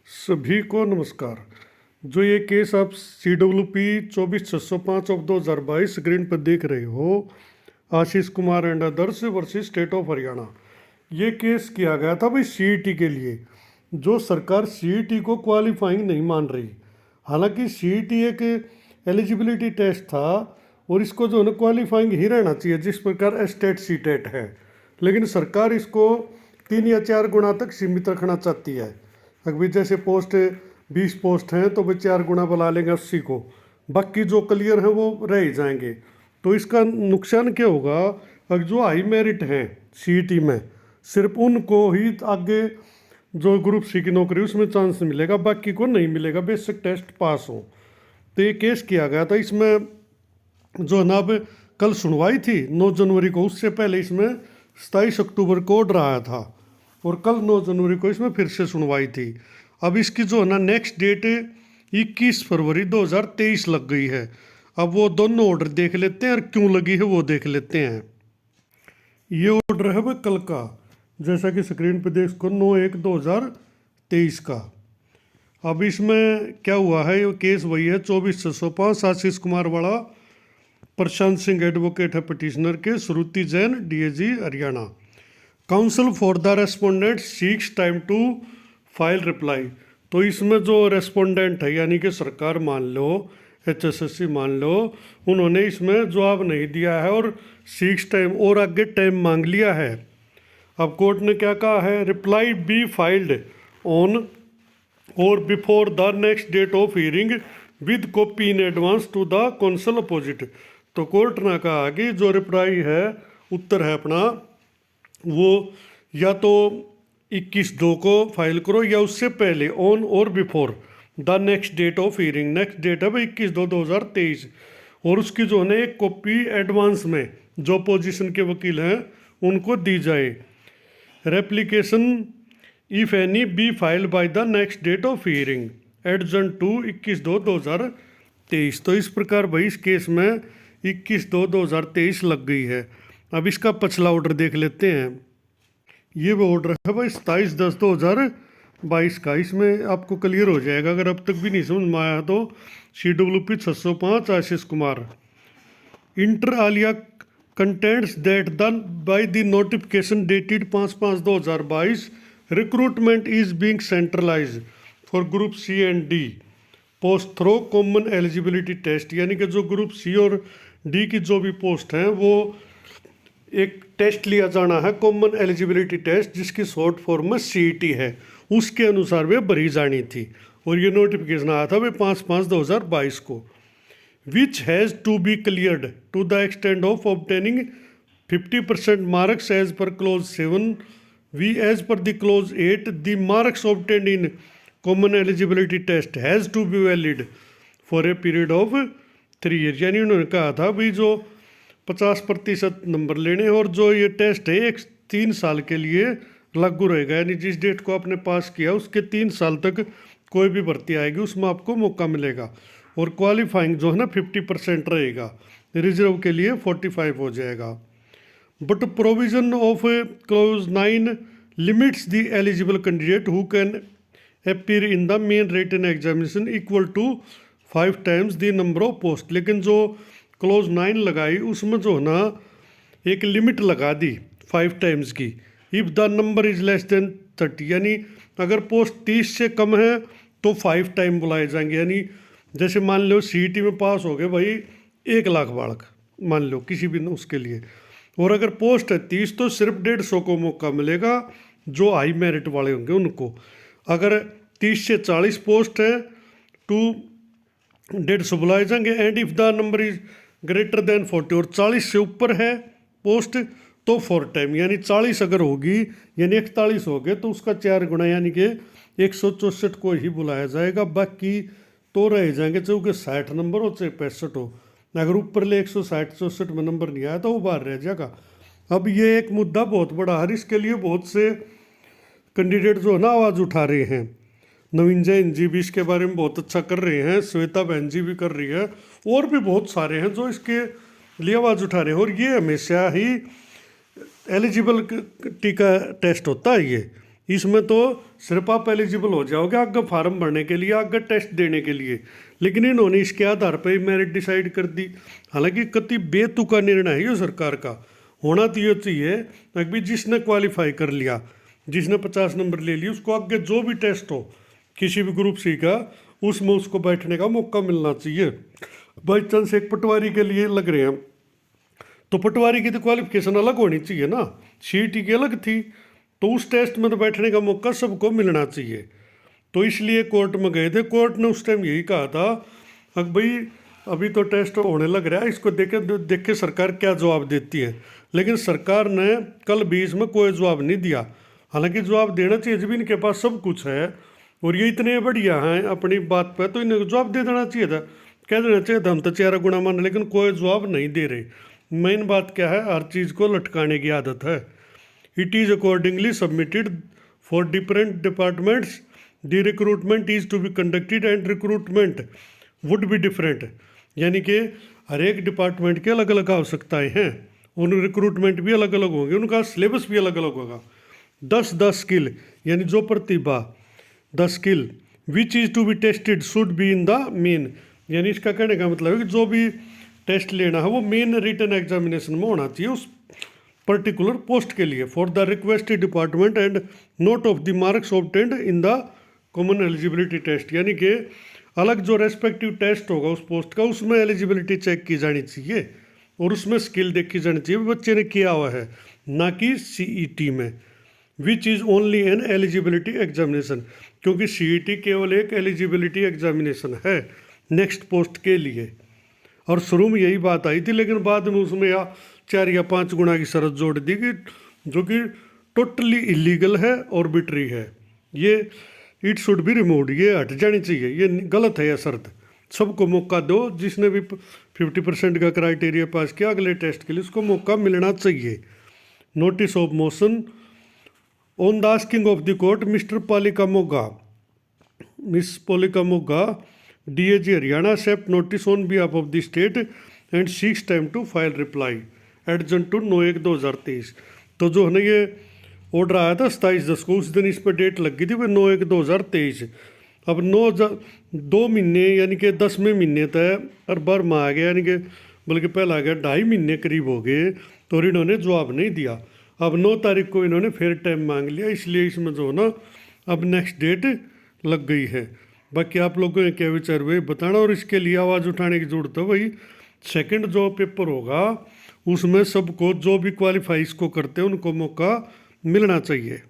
सभी को नमस्कार। जो ये केस आप CWP 24/605 ऑफ 2022 स्क्रीन पर देख रहे हो, Ashish Kumar and others versus state of Haryana, ये केस किया गया था भाई CET के लिए। जो सरकार CET को क्वालिफाइंग नहीं मान रही, हालांकि CET एक एलिजिबिलिटी टेस्ट था और इसको जो है ना क्वालिफाइंग ही रहना चाहिए, जिस प्रकार स्टेट सीटेट है, लेकिन सरकार इसको 3 या 4 गुना तक सीमित रखना चाहती है। अभी जैसे पोस्ट 20 पोस्ट हैं तो वे 4 गुना बुला लेंगे 80 को, बाकी जो क्लियर हैं वो रह ही जाएंगे। तो इसका नुकसान क्या होगा, अगर जो हाई मेरिट हैं CET में सिर्फ उनको ही आगे जो ग्रुप C की नौकरी उसमें चांस मिलेगा, बाकी को नहीं मिलेगा बेसिक टेस्ट पास हो। तो ये केस किया गया था। इसमें जो है ना अब कल सुनवाई थी 9 जनवरी को, उससे पहले इसमें 27 अक्टूबर को ऑर्डर आया था और कल 9 जनवरी को इसमें फिर से सुनवाई थी। अब इसकी जो है ना नेक्स्ट डेट 21 फरवरी 2023 लग गई है। अब वो दोनों ऑर्डर देख लेते हैं और क्यों लगी है वो देख लेते हैं। ये ऑर्डर है वह कल का, जैसा कि स्क्रीन पे देख सको, 9/1/2023 का। अब इसमें क्या हुआ है, ये केस वही है 24/605 आशीष कुमार वाला, प्रशांत सिंह एडवोकेट है पिटिशनर के, Shruti Jain DAG Haryana. Counsel for the respondent seeks time to file reply. तो इसमें जो रेस्पोंडेंट है यानी कि सरकार मान लो, HSSC मान लो, उन्होंने इसमें जवाब नहीं दिया है और 6 टाइम और आगे टाइम मांग लिया है। अब कोर्ट ने क्या कहा है, reply be filed on or before the next date of hearing with copy in advance to the counsel opposite. तो कोर्ट ने कहा कि जो रिप्लाई है, उत्तर है अपना, वो या तो 21/2 को फाइल करो या उससे पहले, on or before the next date of hearing. Next date है भाई 21/2/2023, और उसकी जो है एक कॉपी एडवांस में जो पोजीशन के वकील हैं उनको दी जाए। Replication if any be filed by the next date of hearing adjourned to 21/2/2023। तो इस प्रकार भाई इस केस में 21/2/2023 लग गई है। अब इसका पिछला ऑर्डर देख लेते हैं। ये वो ऑर्डर है भाई 27/10/2022 का। इसमें आपको क्लियर हो जाएगा, अगर अब तक भी नहीं समझ में आया तो CWP 605 Ashish Kumar. Inter alia contends that done by the notification dated 5/5/2022 recruitment is being centralised for group C and D post through common eligibility test. यानी कि जो ग्रुप C और D की जो भी पोस्ट हैं वो एक टेस्ट लिया जाना है, कॉमन एलिजिबिलिटी टेस्ट, जिसकी शॉर्ट फॉर्म में CET है, उसके अनुसार वे भरी जानी थी। और ये नोटिफिकेशन आया था भाई 5/5/2022 को। Which has to be cleared to the extent of obtaining 50% marks as per clause 7 v as per the clause 8 the marks obtained in common eligibility test has to be valid for a period of 3 year. यानी उन्होंने कहा था भाई जो 50% number लेने, और जो ये टेस्ट है 3 साल के लिए लागू रहेगा। यानी जिस डेट को आपने पास किया उसके 3 साल तक कोई भी भर्ती आएगी उसमें आपको मौका मिलेगा। और क्वालिफाइंग जो है ना 50% रहेगा, रिजर्व के लिए 45 हो जाएगा। But provision of clause 9 limits the eligible candidate who can appear in the main written examination equal to 5 times the number of post. लेकिन जो क्लोज 9 लगाई उसमें जो है ना एक लिमिट लगा दी 5 टाइम्स की। If the number is less than 30, यानी अगर पोस्ट 30 से कम है तो 5 टाइम बुलाए जाएंगे। यानी जैसे मान लो CET में पास हो गए भाई 1 लाख बालक, मान लो किसी भी उसके लिए, और अगर पोस्ट है 30 तो सिर्फ 150 को मौका मिलेगा जो हाई मेरिट वाले होंगे उनको। अगर 30 से 40 पोस्ट है तो 150 बुलाए जाएंगे। And if the number is greater than 40, और 40 से ऊपर है पोस्ट तो 4 टाइम, यानी 40 अगर होगी यानी 41 हो गए तो उसका 4 गुना, यानी कि 164 को ही बुलाया जाएगा। बाकी तो रह जाएंगे चाहे कि 60 नंबर हो चाहे 65 हो। अगर ऊपर ले 160-64 में नंबर नहीं आया तो वो बाहर रह जाएगा। अब ये एक मुद्दा बहुत बड़ा है, इसके लिए बहुत से कैंडिडेट जो है ना आवाज़ उठा रहे हैं। नवीन जैन जी भी इसके बारे में बहुत अच्छा कर रहे हैं, श्वेता बहन जी भी कर रही है, और भी बहुत सारे हैं जो इसके लिए आवाज़ उठा रहे हैं। और ये हमेशा ही एलिजिबल टीका टेस्ट होता है, इसमें तो सिर्फ आप एलिजिबल हो जाओगे आगे फार्म भरने के लिए, आगे टेस्ट देने के लिए, लेकिन इन्होंने इसके आधार पर ही मेरिट डिसाइड कर दी। हालांकि कति बेतुका निर्णय है ये सरकार का। होना तो ये चाहिए अभी जिसने क्वालिफाई कर लिया, जिसने 50 नंबर ले लिए, उसको आगे जो भी टेस्ट हो किसी भी ग्रुप सी का, उसमें उसको बैठने का मौका मिलना चाहिए। बाई चांस एक पटवारी के लिए लग रहे हैं तो पटवारी की तो क्वालिफिकेशन अलग होनी चाहिए ना, सीईटी की अलग थी, तो उस टेस्ट में तो बैठने का मौका सबको मिलना चाहिए। तो इसलिए कोर्ट में गए थे, कोर्ट ने उस टाइम यही कहा था अब भाई अभी तो टेस्ट होने लग रहा है, इसको देखे सरकार क्या जवाब देती है। लेकिन सरकार ने कल भी इसमें कोई जवाब नहीं दिया। हालांकि जवाब देना चाहिए, जब इनके पास सब कुछ है और ये इतने बढ़िया हैं अपनी बात पर, तो इन्हें जवाब दे देना चाहिए था, कह देना चाहिए था हम तो 4 गुना मान, लेकिन कोई जवाब नहीं दे रहे। मेन बात क्या है, हर चीज़ को लटकाने की आदत है। It is accordingly submitted for different departments, the recruitment is to be conducted and recruitment would be different. यानी कि हर एक डिपार्टमेंट की अलग अलग आवश्यकताएँ हैं, उन रिक्रूटमेंट भी अलग अलग होंगे, उनका सिलेबस भी अलग अलग होगा। 10 स्किल यानी जो प्रतिभा, the skill which is to be tested should be in the main, यानी इसका कहने का मतलब है कि जो भी टेस्ट लेना है वो मेन रिटन एग्जामिनेशन में होना चाहिए उस पर्टिकुलर पोस्ट के लिए, for the requested department and note of the marks obtained in the common eligibility test. यानी कि अलग जो रेस्पेक्टिव टेस्ट होगा उस पोस्ट का, उसमें एलिजिबिलिटी चेक की जानी चाहिए और उसमें स्किल देखी जानी चाहिए बच्चे ने किया हुआ है, ना कि सीईटी में, which is only an eligibility examination, क्योंकि सीईटी केवल एक एलिजिबिलिटी एग्जामिनेशन है नेक्स्ट पोस्ट के लिए। और शुरू में यही बात आई थी, लेकिन बाद में उसमें 4 या 5 गुना की शर्त जोड़ दी कि जो कि टोटली इलीगल है, ऑर्बिट्री है, ये इट शुड बी रिमूव्ड, ये हट जानी चाहिए, ये गलत है यह शर्त। सबको मौका दो, जिसने भी 50% का क्राइटेरिया पास किया अगले टेस्ट के लिए उसको मौका मिलना चाहिए। Notice of motion on the asking of the court, mister Palika Moga, miss Palika Moga DAG Haryana accept notice on behalf of the state and seeks time to file reply adjourned to 9/1/2023। तो जो है ना ये ऑर्डर आया था 27/10 को, उस दिन इस पर डेट लग गई थी वह 9/1/2023। अब 2 महीने यानी कि 10वें महीने तक और बार माह आ गया, यानी कि बल्कि पहला आ गया 2.5 महीने करीब हो गए, तो इन्होंने जवाब नहीं दिया। अब 9 तारीख को इन्होंने फिर टाइम मांग लिया, इसलिए इसमें जो ना अब नेक्स्ट डेट लग गई है। बाकी आप लोगों ने क्या विचार हुए बताना, और इसके लिए आवाज़ उठाने की जरूरत है। वही सेकंड जो पेपर होगा उसमें सबको जो भी क्वालिफाई इसको करते हैं उनको मौका मिलना चाहिए।